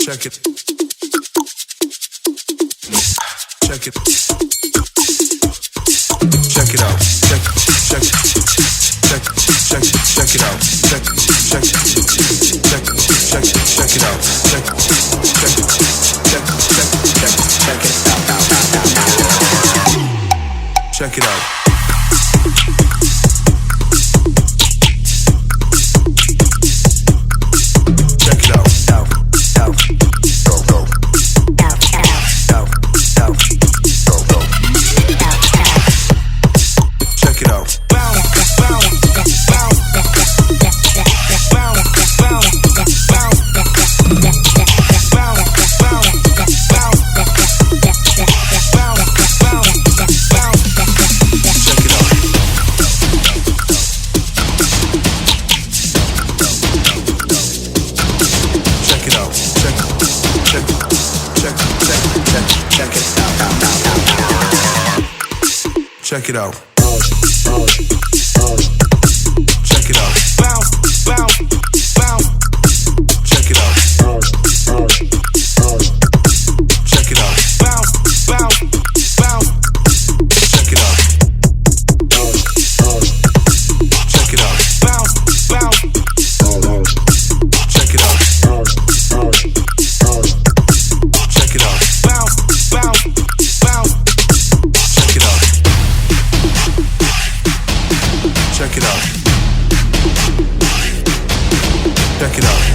Check it. Check it. Check it out. Check it out. Check it out. Check it out. Check it out. Check it out. Bounce, bounce, bounce. Check it out. Check it out. Bounce, bounce, bounce. Check it out. Check it out. Bounce, bounce. Check it out. Check it out. Bounce, bounce, bounce. Check it out. Check it out. Check it out. Check it out.